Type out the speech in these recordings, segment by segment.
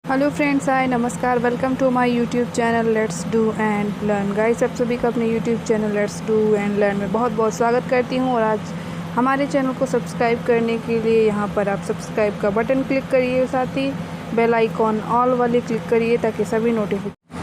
Hello friends, hi नमस्कार। Welcome to my YouTube channel let's do and learn. Guys, आप सभी का अपने YouTube channel let's do and learn में बहुत बहुत स्वागत करती हूँ। और आज हमारे चैनल को सब्सक्राइब करने के लिए यहाँ पर आप सब्सक्राइब का बटन क्लिक करिए, साथ ही बेल आइकॉन ऑल वाले क्लिक करिए ताकि सभी नोटिफिकेशन।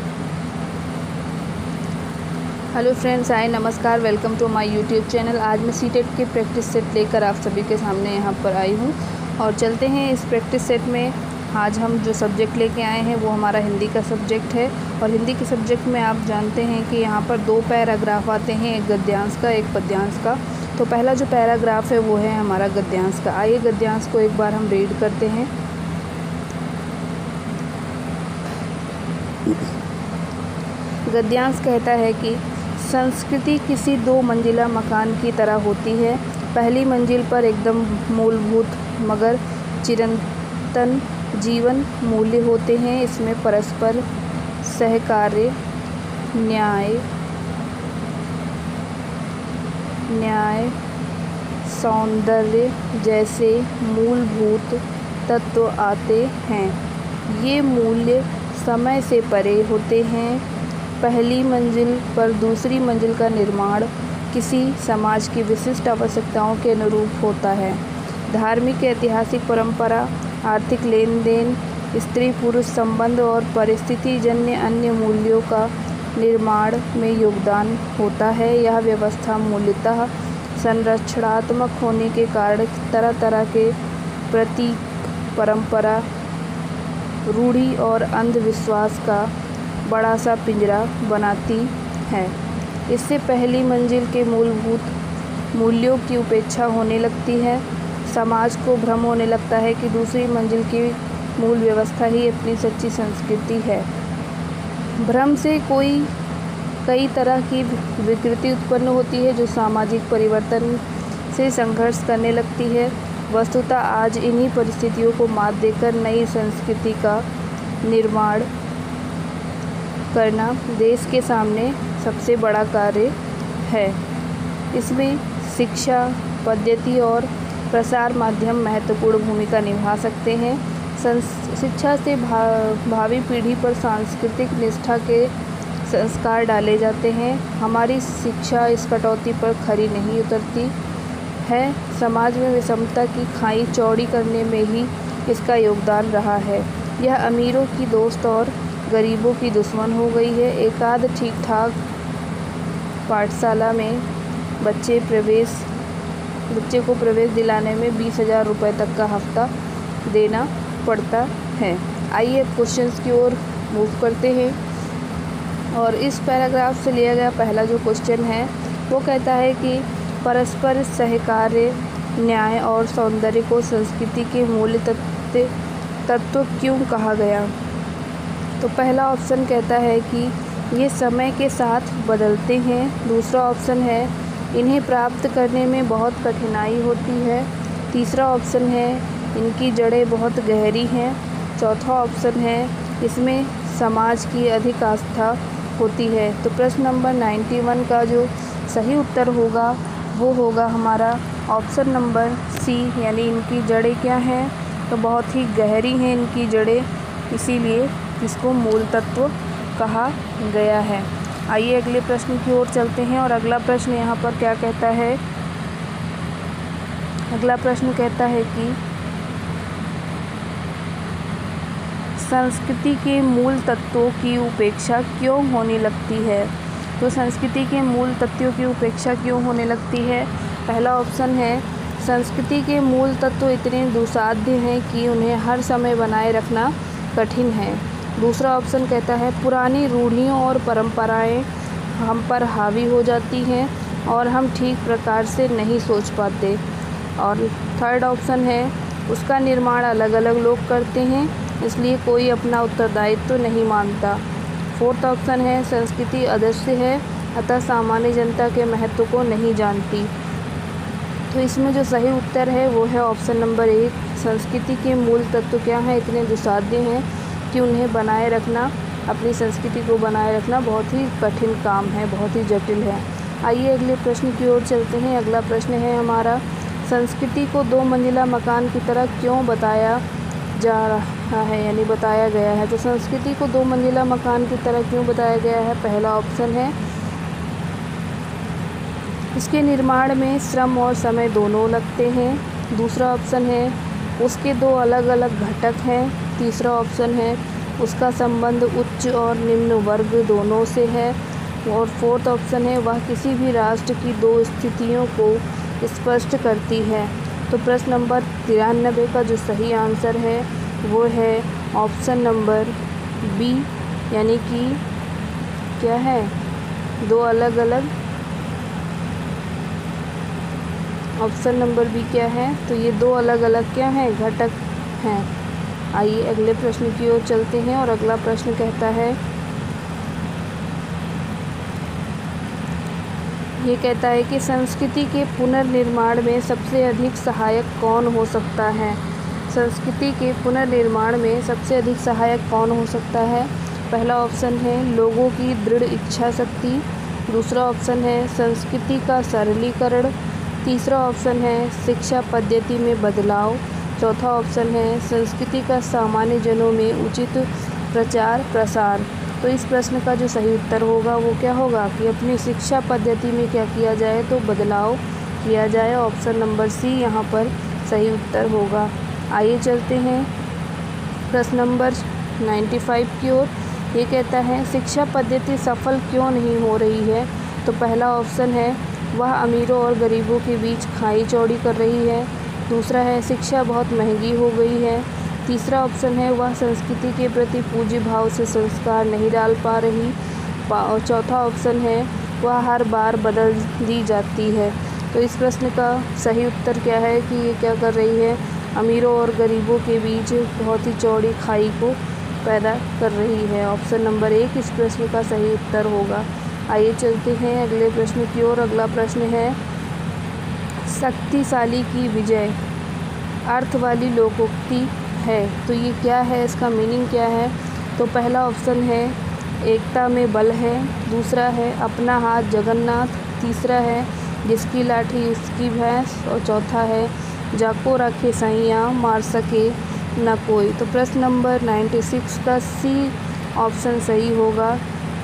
हेलो फ्रेंड्स, हाय नमस्कार। Welcome to my YouTube channel. आज मैं सीटेट के प्रैक्टिस सेट लेकर आप सभी के सामने यहाँ पर आई हूँ और चलते हैं इस प्रैक्टिस सेट में। आज हम जो सब्जेक्ट लेके आए हैं वो हमारा हिंदी का सब्जेक्ट है। और हिंदी के सब्जेक्ट में आप जानते हैं कि यहाँ पर दो पैराग्राफ आते हैं, एक गद्यांश का एक पद्यांश का। तो पहला जो पैराग्राफ है वो है हमारा गद्यांश का। आइए गद्यांश को एक बार हम रीड करते हैं। गद्यांश कहता है कि संस्कृति किसी दो मंजिला मकान की तरह होती है। पहली मंजिल पर एकदम मूलभूत मगर चिरंतन जीवन मूल्य होते हैं। इसमें परस्पर सहकार्य, न्याय, सौंदर्य जैसे मूलभूत तत्व आते हैं। ये मूल्य समय से परे होते हैं। पहली मंजिल पर दूसरी मंजिल का निर्माण किसी समाज की विशिष्ट आवश्यकताओं के अनुरूप होता है। धार्मिक, ऐतिहासिक परंपरा, आर्थिक लेन देन, स्त्री पुरुष संबंध और परिस्थितिजन्य अन्य मूल्यों का निर्माण में योगदान होता है। यह व्यवस्था मूलतः संरक्षणात्मक होने के कारण तरह तरह के प्रतीक, परंपरा, रूढ़ि और अंधविश्वास का बड़ा सा पिंजरा बनाती है। इससे पहली मंजिल के मूलभूत मूल्यों की उपेक्षा होने लगती है। समाज को भ्रम होने लगता है कि दूसरी मंजिल की मूल व्यवस्था ही अपनी सच्ची संस्कृति है। भ्रम से कई तरह की विकृति उत्पन्न होती है जो सामाजिक परिवर्तन से संघर्ष करने लगती है। वस्तुतः आज इन्हीं परिस्थितियों को मात देकर नई संस्कृति का निर्माण करना देश के सामने सबसे बड़ा कार्य है। इसमें शिक्षा पद्धति और प्रसार माध्यम महत्वपूर्ण भूमिका निभा सकते हैं। शिक्षा से भावी पीढ़ी पर सांस्कृतिक निष्ठा के संस्कार डाले जाते हैं। हमारी शिक्षा इस कटौती पर खरी नहीं उतरती है। समाज में विषमता की खाई चौड़ी करने में ही इसका योगदान रहा है। यह अमीरों की दोस्त और गरीबों की दुश्मन हो गई है। एकाध ठीक ठाक पाठशाला में बच्चे को प्रवेश दिलाने में 20,000 रुपये तक का हफ्ता देना पड़ता है। आइए क्वेश्चंस की ओर मूव करते हैं। और इस पैराग्राफ से लिया गया पहला जो क्वेश्चन है वो कहता है कि परस्पर सहकार्य, न्याय और सौंदर्य को संस्कृति के मूल तत्व क्यों कहा गया। तो पहला ऑप्शन कहता है कि ये समय के साथ बदलते हैं। दूसरा ऑप्शन है इन्हें प्राप्त करने में बहुत कठिनाई होती है। तीसरा ऑप्शन है इनकी जड़ें बहुत गहरी हैं। चौथा ऑप्शन है इसमें समाज की अधिक आस्था होती है। तो प्रश्न नंबर 91 का जो सही उत्तर होगा वो होगा हमारा ऑप्शन नंबर सी, यानी इनकी जड़ें क्या हैं, तो बहुत ही गहरी हैं इनकी जड़ें, इसीलिए इसको मूल तत्व कहा गया है। आइए अगले प्रश्न की ओर चलते हैं। और अगला प्रश्न यहाँ पर क्या कहता है। अगला प्रश्न कहता है कि संस्कृति के मूल तत्वों की उपेक्षा क्यों होने लगती है। तो संस्कृति के मूल तत्वों की उपेक्षा क्यों होने लगती है। पहला ऑप्शन है संस्कृति के मूल तत्व इतने दुसाध्य हैं कि उन्हें हर समय बनाए रखना कठिन है। दूसरा ऑप्शन कहता है पुरानी रूढ़ियों और परंपराएं हम पर हावी हो जाती हैं और हम ठीक प्रकार से नहीं सोच पाते। और थर्ड ऑप्शन है उसका निर्माण अलग अलग लोग करते हैं, इसलिए कोई अपना उत्तरदायित्व तो नहीं मानता। फोर्थ ऑप्शन है संस्कृति अदृश्य है, अतः सामान्य जनता के महत्व को नहीं जानती। तो इसमें जो सही उत्तर है वो है ऑप्शन नंबर 1। संस्कृति के मूल तत्व क्या हैं, इतने दुसाध्य हैं कि उन्हें बनाए रखना, अपनी संस्कृति को बनाए रखना बहुत ही कठिन काम है, बहुत ही जटिल है। आइए अगले प्रश्न की ओर चलते हैं। अगला प्रश्न है हमारा संस्कृति को दो मंजिला मकान की तरह क्यों बताया जा रहा है यानी बताया गया है। तो संस्कृति को 2 मंजिला मकान की तरह क्यों बताया गया है? पहला ऑप्शन है इसके निर्माण में श्रम और समय दोनों लगते हैं। दूसरा ऑप्शन है उसके 2 अलग अलग घटक हैं। तीसरा ऑप्शन है उसका संबंध उच्च और निम्न वर्ग दोनों से है। और फोर्थ ऑप्शन है वह किसी भी राष्ट्र की 2 स्थितियों को स्पष्ट करती है। तो प्रश्न नंबर 93 का जो सही आंसर है वो है ऑप्शन नंबर बी, यानी कि क्या है 2 अलग अलग। ऑप्शन नंबर बी क्या है? तो ये 2 अलग अलग क्या हैं? घटक हैं। आइए अगले प्रश्न की ओर चलते हैं और अगला प्रश्न कहता है, ये कहता है कि संस्कृति के पुनर्निर्माण में सबसे अधिक सहायक कौन हो सकता है? संस्कृति के पुनर्निर्माण में सबसे अधिक सहायक कौन हो सकता है? पहला ऑप्शन है लोगों की दृढ़ इच्छा शक्ति। दूसरा ऑप्शन है संस्कृति का सरलीकरण। तीसरा ऑप्शन है शिक्षा पद्धति में बदलाव। चौथा ऑप्शन है संस्कृति का सामान्य जनों में उचित प्रचार प्रसार। तो इस प्रश्न का जो सही उत्तर होगा वो क्या होगा कि अपनी शिक्षा पद्धति में क्या किया जाए? तो बदलाव किया जाए। ऑप्शन नंबर सी यहाँ पर सही उत्तर होगा। आइए चलते हैं प्रश्न नंबर 95 की ओर। ये कहता है शिक्षा पद्धति सफल क्यों नहीं हो रही है? तो पहला ऑप्शन है वह अमीरों और गरीबों के बीच खाई चौड़ी कर रही है। दूसरा है शिक्षा बहुत महंगी हो गई है। तीसरा ऑप्शन है वह संस्कृति के प्रति पूज्य भाव से संस्कार नहीं डाल पा रही। और चौथा ऑप्शन है वह हर बार बदल दी जाती है। तो इस प्रश्न का सही उत्तर क्या है कि ये क्या कर रही है? अमीरों और गरीबों के बीच बहुत ही चौड़ी खाई को पैदा कर रही है। ऑप्शन नंबर 1 इस प्रश्न का सही उत्तर होगा। आइए चलते हैं अगले प्रश्न की ओर। अगला प्रश्न है शक्तिशाली की विजय अर्थ वाली लोकोक्ति है। तो ये क्या है? इसका मीनिंग क्या है? तो पहला ऑप्शन है एकता में बल है। दूसरा है अपना हाथ जगन्नाथ। तीसरा है जिसकी लाठी उसकी भैंस। और चौथा है जाको रखे सैया मार सके न कोई। तो प्रश्न नंबर 96 का सी ऑप्शन सही होगा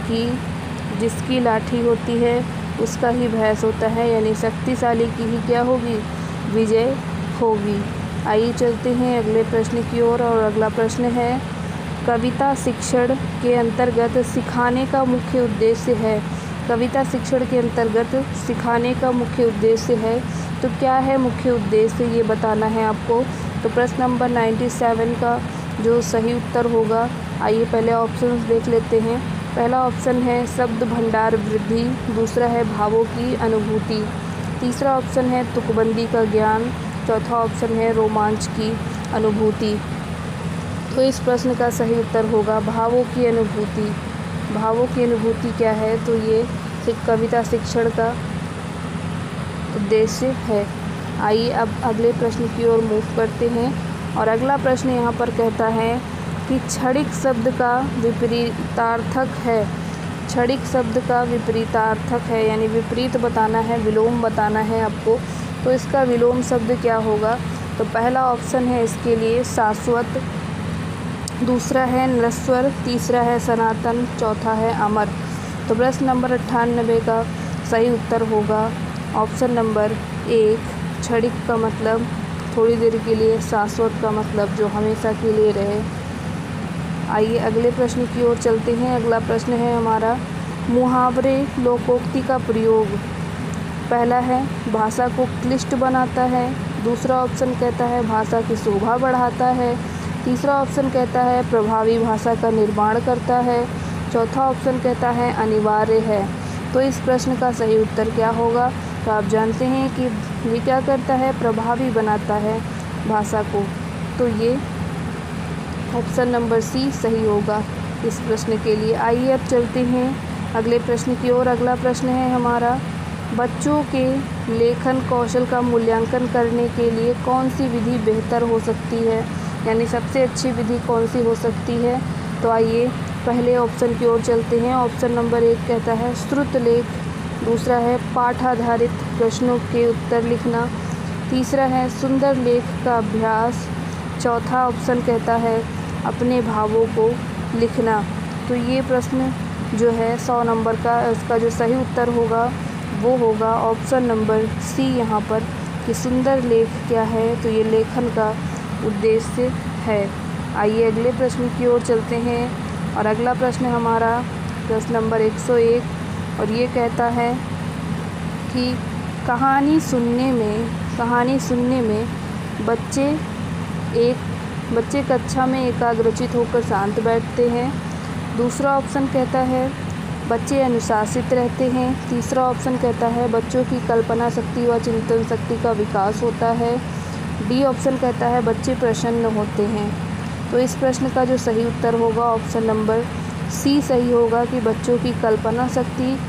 कि जिसकी लाठी होती है उसका ही भैंस होता है, यानी शक्तिशाली की ही क्या होगी? विजय होगी। आइए चलते हैं अगले प्रश्न की ओर और अगला प्रश्न है कविता शिक्षण के अंतर्गत सिखाने का मुख्य उद्देश्य है। कविता शिक्षण के अंतर्गत सिखाने का मुख्य उद्देश्य है। तो क्या है मुख्य उद्देश्य, ये बताना है आपको। तो प्रश्न नंबर 97 का जो सही उत्तर होगा, आइए पहले ऑप्शंस देख लेते हैं। पहला ऑप्शन है शब्द भंडार वृद्धि। दूसरा है भावों की अनुभूति। तीसरा ऑप्शन है तुकबंदी का ज्ञान। चौथा ऑप्शन है रोमांच की अनुभूति। तो इस प्रश्न का सही उत्तर होगा भावों की अनुभूति। भावों की अनुभूति क्या है? तो ये कविता शिक्षण का उद्देश्य है। आइए अब अगले प्रश्न की ओर मूव करते हैं और अगला प्रश्न यहाँ पर कहता है कि क्षणिक शब्द का विपरीतार्थक है। क्षणिक शब्द का विपरीतार्थक है, यानी विपरीत बताना है, विलोम बताना है आपको। तो इसका विलोम शब्द क्या होगा? तो पहला ऑप्शन है इसके लिए शाश्वत। दूसरा है नश्वर। तीसरा है सनातन। चौथा है अमर। तो प्रश्न नंबर 98 का सही उत्तर होगा ऑप्शन नंबर 1 क्षणिक का मतलब थोड़ी देर के लिए, शाश्वत का मतलब जो हमेशा के लिए रहे। आइए अगले प्रश्न की ओर चलते हैं। अगला प्रश्न है हमारा मुहावरे लोकोक्ति का प्रयोग। पहला है भाषा को क्लिष्ट बनाता है। दूसरा ऑप्शन कहता है भाषा की शोभा बढ़ाता है। तीसरा ऑप्शन कहता है प्रभावी भाषा का निर्माण करता है। चौथा ऑप्शन कहता है अनिवार्य है। तो इस प्रश्न का सही उत्तर क्या होगा? तो आप जानते हैं कि ये क्या करता है? प्रभावी बनाता है भाषा को। तो ये ऑप्शन नंबर सी सही होगा इस प्रश्न के लिए। आइए अब चलते हैं अगले प्रश्न की ओर। अगला प्रश्न है हमारा बच्चों के लेखन कौशल का मूल्यांकन करने के लिए कौन सी विधि बेहतर हो सकती है, यानी सबसे अच्छी विधि कौन सी हो सकती है? तो आइए पहले ऑप्शन की ओर चलते हैं। ऑप्शन नंबर 1 कहता है श्रुत लेख। दूसरा है पाठ आधारित प्रश्नों के उत्तर लिखना। तीसरा है सुंदर लेख का अभ्यास। चौथा ऑप्शन कहता है अपने भावों को लिखना। तो ये प्रश्न जो है 100 नंबर का, इसका जो सही उत्तर होगा वो होगा ऑप्शन नंबर सी यहाँ पर कि सुंदर लेख क्या है, तो ये लेखन का उद्देश्य है। आइए अगले प्रश्न की ओर चलते हैं और अगला प्रश्न हमारा प्रश्न नंबर 101 और ये कहता है कि कहानी सुनने में बच्चे कक्षा में एकाग्रचित होकर शांत बैठते हैं। दूसरा ऑप्शन कहता है बच्चे अनुशासित रहते हैं। तीसरा ऑप्शन कहता है बच्चों की कल्पना शक्ति व चिंतन शक्ति का विकास होता है। डी ऑप्शन कहता है बच्चे प्रसन्न होते हैं। तो इस प्रश्न का जो सही उत्तर होगा ऑप्शन नंबर सी सही होगा कि बच्चों की कल्पना शक्ति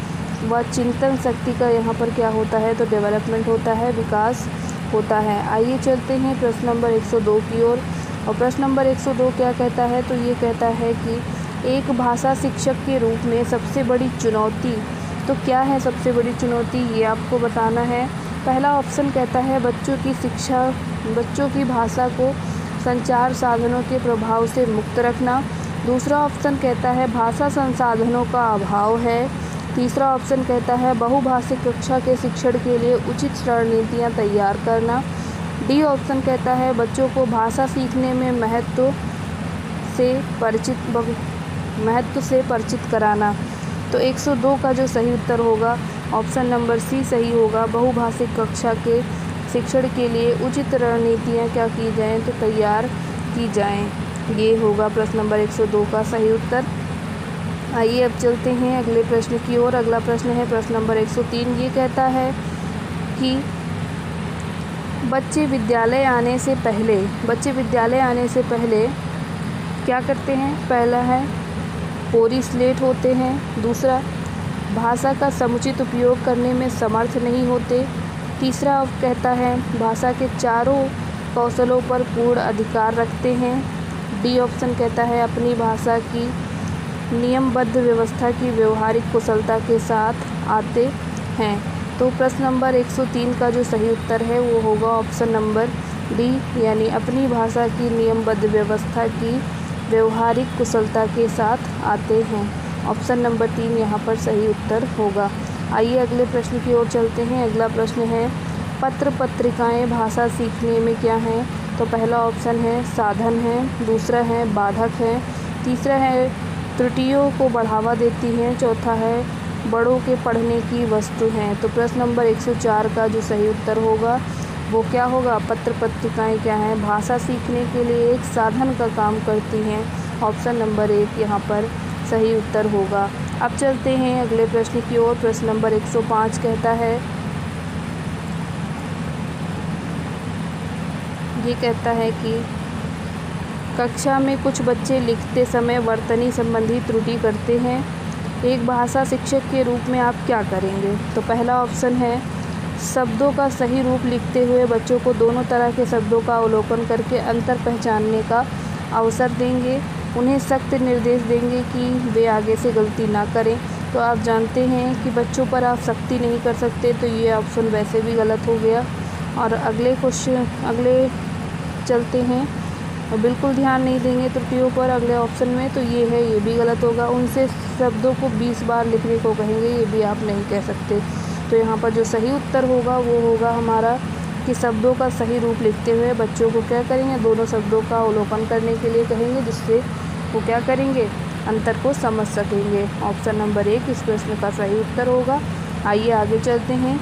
व चिंतन शक्ति का यहाँ पर क्या होता है, तो डेवलपमेंट होता है, विकास होता है। आइए चलते हैं प्रश्न नंबर 102 की ओर। और प्रश्न नंबर 102 क्या कहता है, तो ये कहता है कि एक भाषा शिक्षक के रूप में सबसे बड़ी चुनौती, तो क्या है सबसे बड़ी चुनौती, ये आपको बताना है। पहला ऑप्शन कहता है बच्चों की भाषा को संचार साधनों के प्रभाव से मुक्त रखना। दूसरा ऑप्शन कहता है भाषा संसाधनों का अभाव है। तीसरा ऑप्शन कहता है बहुभाषिक कक्षा के शिक्षण के लिए उचित रणनीतियाँ तैयार करना। डी ऑप्शन कहता है बच्चों को भाषा सीखने में महत्व से परिचित कराना। तो 102 का जो सही उत्तर होगा ऑप्शन नंबर सी सही होगा, बहुभाषिक कक्षा के शिक्षण के लिए उचित रणनीतियाँ क्या की जाएँ, तो तैयार की जाएँ। ये होगा प्रश्न नंबर 102 का सही उत्तर। आइए अब चलते हैं अगले प्रश्न की ओर। अगला प्रश्न है प्रश्न नंबर 103। ये कहता है कि बच्चे विद्यालय आने से पहले क्या करते हैं। पहला है कोरी स्लेट होते हैं। दूसरा भाषा का समुचित उपयोग करने में समर्थ नहीं होते। तीसरा कहता है भाषा के चारों कौशलों पर पूर्ण अधिकार रखते हैं। डी ऑप्शन कहता है अपनी भाषा की नियमबद्ध व्यवस्था की व्यवहारिक कुशलता के साथ आते हैं। तो प्रश्न नंबर 103 का जो सही उत्तर है वो होगा ऑप्शन नंबर डी, यानी अपनी भाषा की नियमबद्ध व्यवस्था की व्यवहारिक कुशलता के साथ आते हैं। ऑप्शन नंबर 3 यहाँ पर सही उत्तर होगा। आइए अगले प्रश्न की ओर चलते हैं। अगला प्रश्न है पत्र पत्रिकाएं भाषा सीखने में क्या हैं। तो पहला ऑप्शन है साधन है, दूसरा है बाधक है, तीसरा है त्रुटियों को बढ़ावा देती हैं, चौथा है बड़ों के पढ़ने की वस्तु हैं। तो प्रश्न नंबर 104 का जो सही उत्तर होगा वो क्या होगा, पत्र पत्रिकाएं क्या हैं, भाषा सीखने के लिए एक साधन का काम करती हैं। ऑप्शन नंबर 1 यहाँ पर सही उत्तर होगा। अब चलते हैं अगले प्रश्न की ओर। प्रश्न नंबर 105 कहता है, ये कहता है कि कक्षा में कुछ बच्चे लिखते समय वर्तनी संबंधी त्रुटि करते हैं। एक भाषा शिक्षक के रूप में आप क्या करेंगे। तो पहला ऑप्शन है शब्दों का सही रूप लिखते हुए बच्चों को दोनों तरह के शब्दों का अवलोकन करके अंतर पहचानने का अवसर देंगे। उन्हें सख्त निर्देश देंगे कि वे आगे से गलती ना करें। तो आप जानते हैं कि बच्चों पर आप सख्ती नहीं कर सकते, तो ये ऑप्शन वैसे भी गलत हो गया। और अगले चलते हैं और बिल्कुल ध्यान नहीं देंगे त्रुटियों पर अगले ऑप्शन में, तो ये है, ये भी गलत होगा। उनसे शब्दों को 20 बार लिखने को कहेंगे, ये भी आप नहीं कह सकते। तो यहाँ पर जो सही उत्तर होगा वो होगा हमारा कि शब्दों का सही रूप लिखते हुए बच्चों को क्या करेंगे, दोनों शब्दों का अवलोकन करने के लिए कहेंगे, जिससे वो क्या करेंगे, अंतर को समझ सकेंगे। ऑप्शन नंबर 1 इस प्रश्न का सही उत्तर होगा। आइए आगे चलते हैं।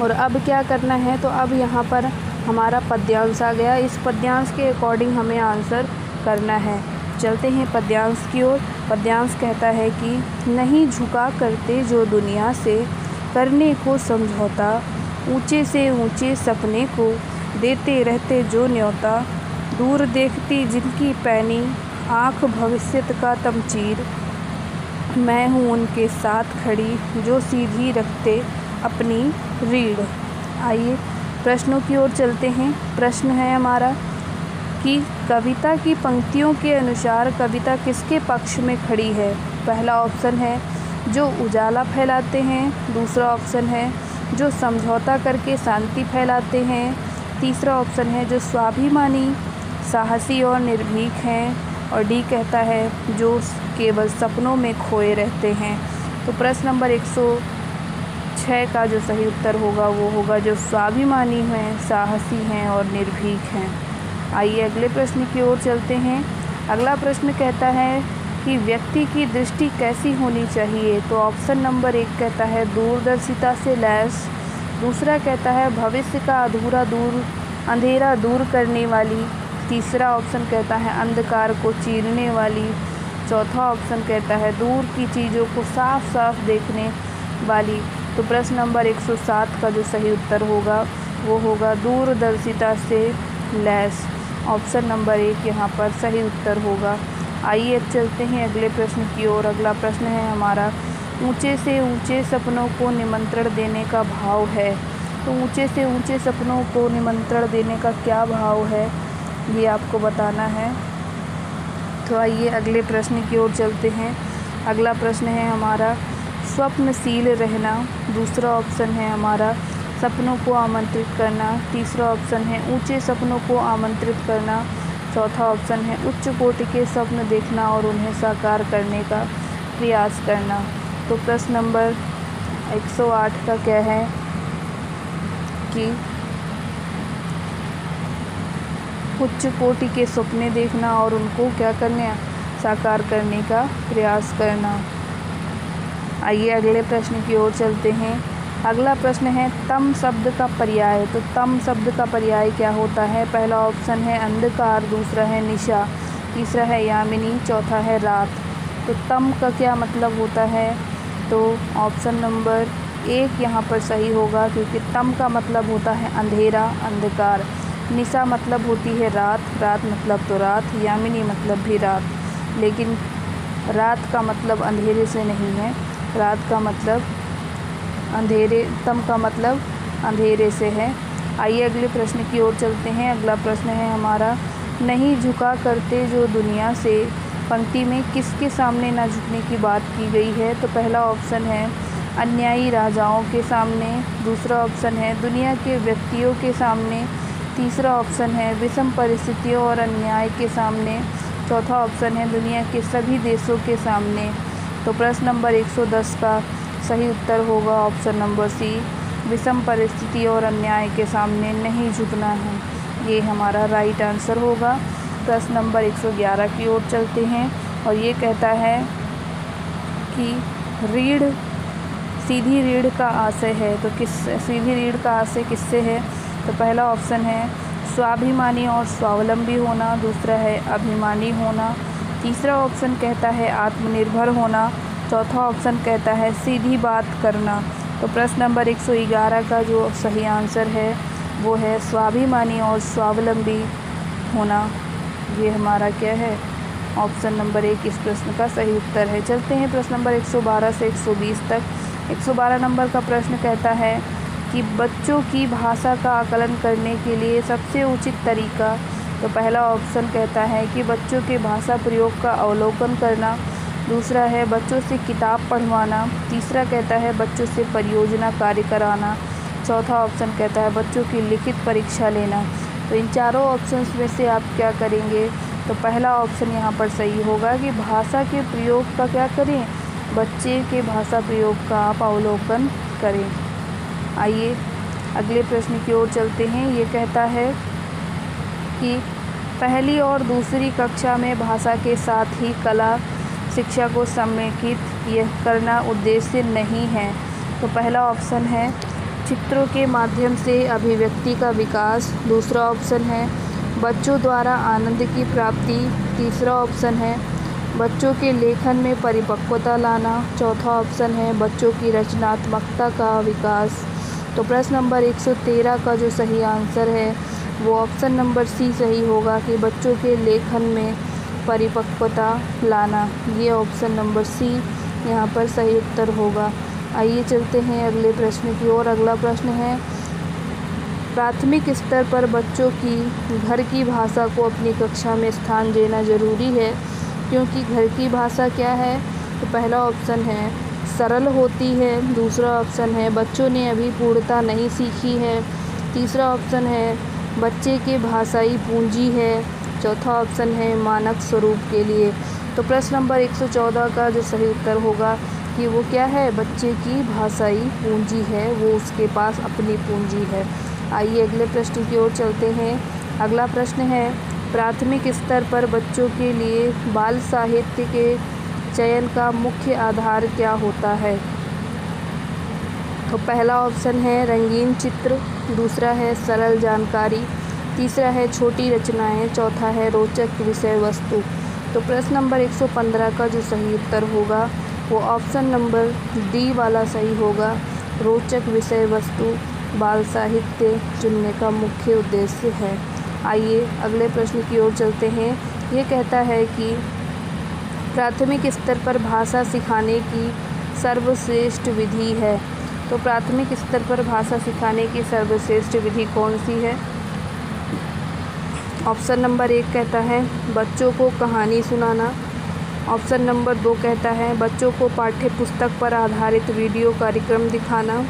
और अब क्या करना है, तो अब यहाँ पर हमारा पद्यांश आ गया। इस पद्यांश के अकॉर्डिंग हमें आंसर करना है। चलते हैं पद्यांश की ओर। पद्यांश कहता है कि नहीं झुका करते जो दुनिया से, करने को समझौता, ऊंचे से ऊंचे सपने को देते रहते जो न्योता, दूर देखती जिनकी पैनी आँख भविष्यत का तमचीर, मैं हूँ उनके साथ खड़ी जो सीधी रखते अपनी रीढ़। आइए प्रश्नों की ओर चलते हैं। प्रश्न है हमारा कि कविता की पंक्तियों के अनुसार कविता किसके पक्ष में खड़ी है। पहला ऑप्शन है जो उजाला फैलाते हैं, दूसरा ऑप्शन है जो समझौता करके शांति फैलाते हैं, तीसरा ऑप्शन है जो स्वाभिमानी साहसी और निर्भीक हैं। और डी कहता है जो केवल सपनों में खोए रहते हैं। तो प्रश्न नंबर 106 का जो सही उत्तर होगा वो होगा जो स्वाभिमानी हैं, साहसी हैं और निर्भीक हैं। आइए अगले प्रश्न की ओर चलते हैं। अगला प्रश्न कहता है कि व्यक्ति की दृष्टि कैसी होनी चाहिए। तो ऑप्शन नंबर 1 कहता है दूरदर्शिता से लैस। दूसरा कहता है भविष्य का अंधेरा दूर करने वाली। तीसरा ऑप्शन कहता है अंधकार को चीरने वाली। चौथा ऑप्शन कहता है दूर की चीज़ों को साफ साफ देखने वाली। तो प्रश्न नंबर 107 का जो सही उत्तर होगा वो होगा दूरदर्शिता से लैस। ऑप्शन नंबर 1 यहाँ पर सही उत्तर होगा। आइए अब चलते हैं अगले प्रश्न की ओर। अगला प्रश्न है हमारा ऊंचे से ऊंचे सपनों को निमंत्रण देने का भाव है। तो ऊंचे से ऊंचे सपनों को निमंत्रण देने का क्या भाव है ये आपको बताना है। तो आइए अगले प्रश्न की ओर चलते हैं। अगला प्रश्न है हमारा स्वप्नशील रहना। दूसरा ऑप्शन है हमारा सपनों को आमंत्रित करना। तीसरा ऑप्शन है ऊंचे सपनों को आमंत्रित करना। चौथा ऑप्शन है उच्च कोटि के स्वप्न देखना और उन्हें साकार करने का प्रयास करना। तो प्रश्न नंबर 108 का क्या है कि उच्च कोटि के सपने देखना और उनको क्या करना, साकार करने का प्रयास करना। आइए अगले प्रश्न की ओर चलते हैं। अगला प्रश्न है तम शब्द का पर्याय। तो तम शब्द का पर्याय क्या होता है। पहला ऑप्शन है अंधकार, दूसरा है निशा, तीसरा है यामिनी, चौथा है रात। तो तम का क्या मतलब होता है। तो ऑप्शन नंबर 1 यहाँ पर सही होगा क्योंकि तम का मतलब होता है अंधेरा, अंधकार। निशा मतलब होती है रात, रात मतलब तो रात, यामिनी मतलब भी रात। लेकिन रात का मतलब अंधेरे से नहीं है, रात का मतलब अंधेरे, तम का मतलब अंधेरे से है। आइए अगले प्रश्न की ओर चलते हैं। अगला प्रश्न है हमारा नहीं झुका करते जो दुनिया से। पंक्ति में किसके सामने ना झुकने की बात की गई है। तो पहला ऑप्शन है अन्यायी राजाओं के सामने। दूसरा ऑप्शन है दुनिया के व्यक्तियों के सामने। तीसरा ऑप्शन है विषम परिस्थितियों और अन्याय के सामने। चौथा ऑप्शन है दुनिया के सभी देशों के सामने। तो प्रश्न नंबर 110 का सही उत्तर होगा ऑप्शन नंबर सी, विषम परिस्थिति और अन्याय के सामने नहीं झुकना है। ये हमारा राइट आंसर होगा। प्रश्न नंबर 111 की ओर चलते हैं और ये कहता है कि रीढ़, सीधी रीढ़ का आशय है। तो सीधी रीढ़ का आशय किससे है। तो पहला ऑप्शन है स्वाभिमानी और स्वावलंबी होना। दूसरा है अभिमानी होना। तीसरा ऑप्शन कहता है आत्मनिर्भर होना। चौथा ऑप्शन कहता है सीधी बात करना। तो प्रश्न नंबर 111 का जो सही आंसर है वो है स्वाभिमानी और स्वावलंबी होना। ये हमारा क्या है, ऑप्शन नंबर 1 इस प्रश्न का सही उत्तर है। चलते हैं प्रश्न नंबर 112 से 120 तक। 112 नंबर का प्रश्न कहता है कि बच्चों की भाषा का आकलन करने के लिए सबसे उचित तरीका। तो पहला ऑप्शन कहता है कि बच्चों के भाषा प्रयोग का अवलोकन करना। दूसरा है बच्चों से किताब पढ़वाना। तीसरा कहता है बच्चों से परियोजना कार्य कराना। चौथा ऑप्शन कहता है बच्चों की लिखित परीक्षा लेना। तो इन चारों ऑप्शंस में से आप क्या करेंगे। तो पहला ऑप्शन यहाँ पर सही होगा कि भाषा के प्रयोग का क्या करें, बच्चे के भाषा प्रयोग का आप अवलोकन करें। आइए अगले प्रश्न की ओर चलते हैं। ये कहता है कि पहली और दूसरी कक्षा में भाषा के साथ ही कला शिक्षा को समेकित यह करना उद्देश्य नहीं है। तो पहला ऑप्शन है चित्रों के माध्यम से अभिव्यक्ति का विकास। दूसरा ऑप्शन है बच्चों द्वारा आनंद की प्राप्ति। तीसरा ऑप्शन है बच्चों के लेखन में परिपक्वता लाना। चौथा ऑप्शन है बच्चों की रचनात्मकता का विकास। तो प्रश्न नंबर 113 का जो सही आंसर है वो ऑप्शन नंबर सी सही होगा कि बच्चों के लेखन में परिपक्वता लाना। ये ऑप्शन नंबर सी यहाँ पर सही उत्तर होगा। आइए चलते हैं अगले प्रश्न की ओर। अगला प्रश्न है प्राथमिक स्तर पर बच्चों की घर की भाषा को अपनी कक्षा में स्थान देना ज़रूरी है क्योंकि घर की भाषा क्या है। तो पहला ऑप्शन है सरल होती है। दूसरा ऑप्शन है बच्चों ने अभी पूर्णता नहीं सीखी है। तीसरा ऑप्शन है बच्चे के भाषाई पूंजी है। चौथा ऑप्शन है मानक स्वरूप के लिए। तो प्रश्न नंबर 114 का जो सही उत्तर होगा कि वो क्या है, बच्चे की भाषाई पूंजी है, वो उसके पास अपनी पूंजी है। आइए अगले प्रश्न की ओर चलते हैं। अगला प्रश्न है, प्राथमिक स्तर पर बच्चों के लिए बाल साहित्य के चयन का मुख्य आधार क्या होता है। तो पहला ऑप्शन है रंगीन चित्र, दूसरा है सरल जानकारी, तीसरा है छोटी रचनाएं, चौथा है रोचक विषय वस्तु। तो प्रश्न नंबर 115 का जो सही उत्तर होगा वो ऑप्शन नंबर डी वाला सही होगा। रोचक विषय वस्तु बाल साहित्य चुनने का मुख्य उद्देश्य है। आइए अगले प्रश्न की ओर चलते हैं। ये कहता है कि प्राथमिक स्तर पर भाषा सिखाने की सर्वश्रेष्ठ विधि है। तो प्राथमिक स्तर पर भाषा सिखाने की सर्वश्रेष्ठ विधि कौन सी है। ऑप्शन नंबर 1 कहता है बच्चों को कहानी सुनाना। ऑप्शन नंबर 2 कहता है बच्चों को पाठ्य पुस्तक पर आधारित वीडियो कार्यक्रम दिखाना।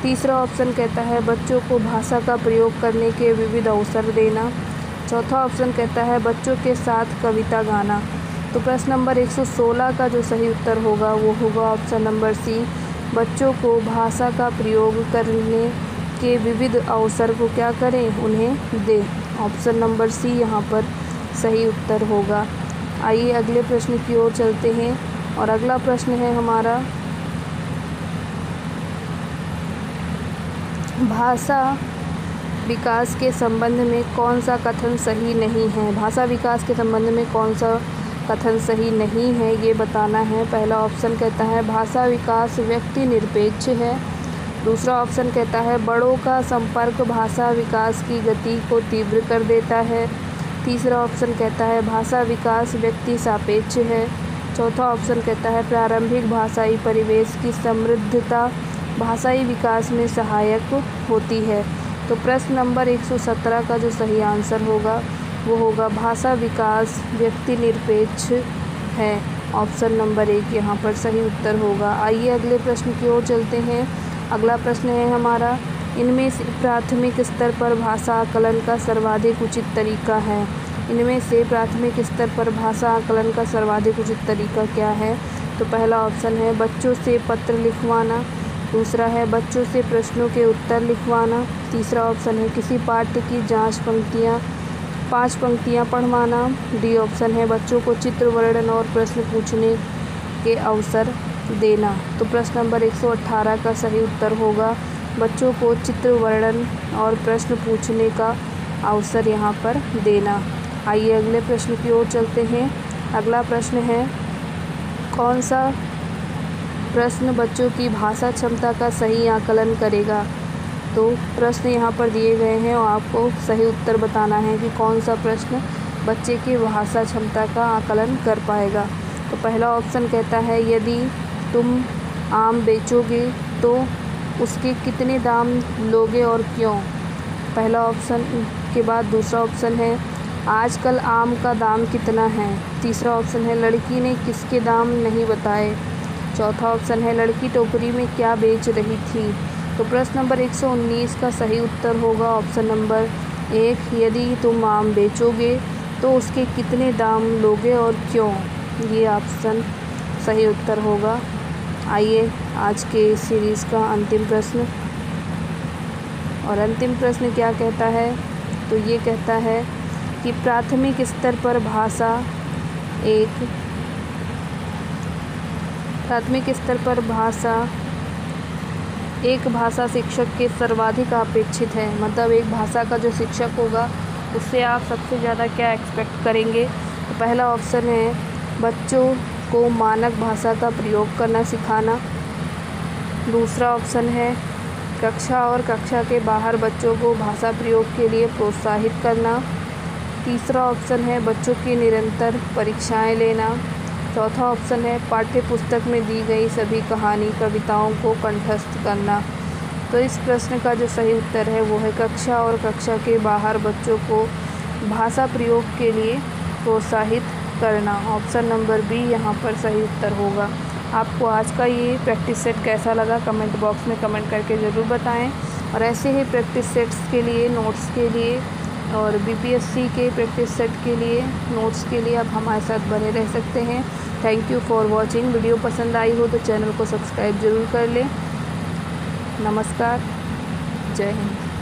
तीसरा ऑप्शन कहता है बच्चों को भाषा का प्रयोग करने के विविध अवसर देना। चौथा ऑप्शन कहता है बच्चों के साथ कविता गाना। तो प्रश्न नंबर 116 का जो सही उत्तर होगा वो होगा ऑप्शन नंबर सी, बच्चों को भाषा का प्रयोग करने के विविध अवसर को क्या करें, उन्हें दें। ऑप्शन नंबर सी यहाँ पर सही उत्तर होगा। आइए अगले प्रश्न की ओर चलते हैं और अगला प्रश्न है हमारा, भाषा विकास के संबंध में कौन सा कथन सही नहीं है। भाषा विकास के संबंध में कौन सा कथन सही नहीं है ये बताना है। पहला ऑप्शन कहता है भाषा विकास व्यक्ति निरपेक्ष है। दूसरा ऑप्शन कहता है बड़ों का संपर्क भाषा विकास की गति को तीव्र कर देता है। तीसरा ऑप्शन कहता है भाषा विकास व्यक्ति सापेक्ष है। चौथा ऑप्शन कहता है प्रारंभिक भाषाई परिवेश की समृद्धता भाषाई विकास में सहायक होती है। तो प्रश्न नंबर 117 का जो सही आंसर होगा वो होगा भाषा विकास व्यक्ति निरपेक्ष है। ऑप्शन नंबर 1 यहाँ पर सही उत्तर होगा। आइए अगले प्रश्न की ओर चलते हैं। अगला प्रश्न है हमारा, इनमें से प्राथमिक स्तर पर भाषा आकलन का सर्वाधिक उचित तरीका है। इनमें से प्राथमिक स्तर पर भाषा आकलन का सर्वाधिक उचित तरीका क्या है। तो पहला ऑप्शन है बच्चों से पत्र लिखवाना। दूसरा है बच्चों से प्रश्नों के उत्तर लिखवाना। तीसरा ऑप्शन है किसी पाठ्य की जांच 5 पंक्तियाँ पढ़वाना। डी ऑप्शन है बच्चों को चित्र वर्णन और प्रश्न पूछने के अवसर देना। तो प्रश्न नंबर 118 का सही उत्तर होगा बच्चों को चित्र वर्णन और प्रश्न पूछने का अवसर यहाँ पर देना। आइए अगले प्रश्न की ओर चलते हैं। अगला प्रश्न है, कौन सा प्रश्न बच्चों की भाषा क्षमता का सही आकलन करेगा। तो प्रश्न यहाँ पर दिए गए हैं और आपको सही उत्तर बताना है कि कौन सा प्रश्न बच्चे की भाषा क्षमता का आकलन कर पाएगा। तो पहला ऑप्शन कहता है यदि तुम आम बेचोगे तो उसके कितने दाम लोगे और क्यों। पहला ऑप्शन के बाद दूसरा ऑप्शन है आजकल आम का दाम कितना है। तीसरा ऑप्शन है लड़की ने किसके दाम नहीं बताए। चौथा ऑप्शन है लड़की टोकरी में क्या बेच रही थी। तो प्रश्न नंबर 119 का सही उत्तर होगा ऑप्शन नंबर 1, यदि तुम आम बेचोगे तो उसके कितने दाम लोगे और क्यों। ये ऑप्शन सही उत्तर होगा। आइए आज के सीरीज़ का अंतिम प्रश्न, और अंतिम प्रश्न क्या कहता है। तो ये कहता है कि प्राथमिक स्तर पर भाषा एक भाषा शिक्षक के सर्वाधिक अपेक्षित है। मतलब एक भाषा का जो शिक्षक होगा उससे आप सबसे ज़्यादा क्या एक्सपेक्ट करेंगे। तो पहला ऑप्शन है बच्चों को मानक भाषा का प्रयोग करना सिखाना। दूसरा ऑप्शन है कक्षा और कक्षा के बाहर बच्चों को भाषा प्रयोग के लिए प्रोत्साहित करना। तीसरा ऑप्शन है बच्चों की निरंतर परीक्षाएं लेना। चौथा ऑप्शन है पाठ्य पुस्तक में दी गई सभी कहानी कविताओं को कंठस्थ करना। तो इस प्रश्न का जो सही उत्तर है वो है कक्षा और कक्षा के बाहर बच्चों को भाषा प्रयोग के लिए प्रोत्साहित करना। ऑप्शन नंबर बी यहाँ पर सही उत्तर होगा। आपको आज का ये प्रैक्टिस सेट कैसा लगा कमेंट बॉक्स में कमेंट करके ज़रूर बताएं। और ऐसे ही प्रैक्टिस सेट्स के लिए, नोट्स के लिए और बीपीएससी के प्रैक्टिस सेट के लिए नोट्स के लिए आप हमारे साथ बने रह सकते हैं। Thank you for watching. Video पसंद आई हो तो चैनल को सब्सक्राइब ज़रूर कर लें। नमस्कार, जय हिंद।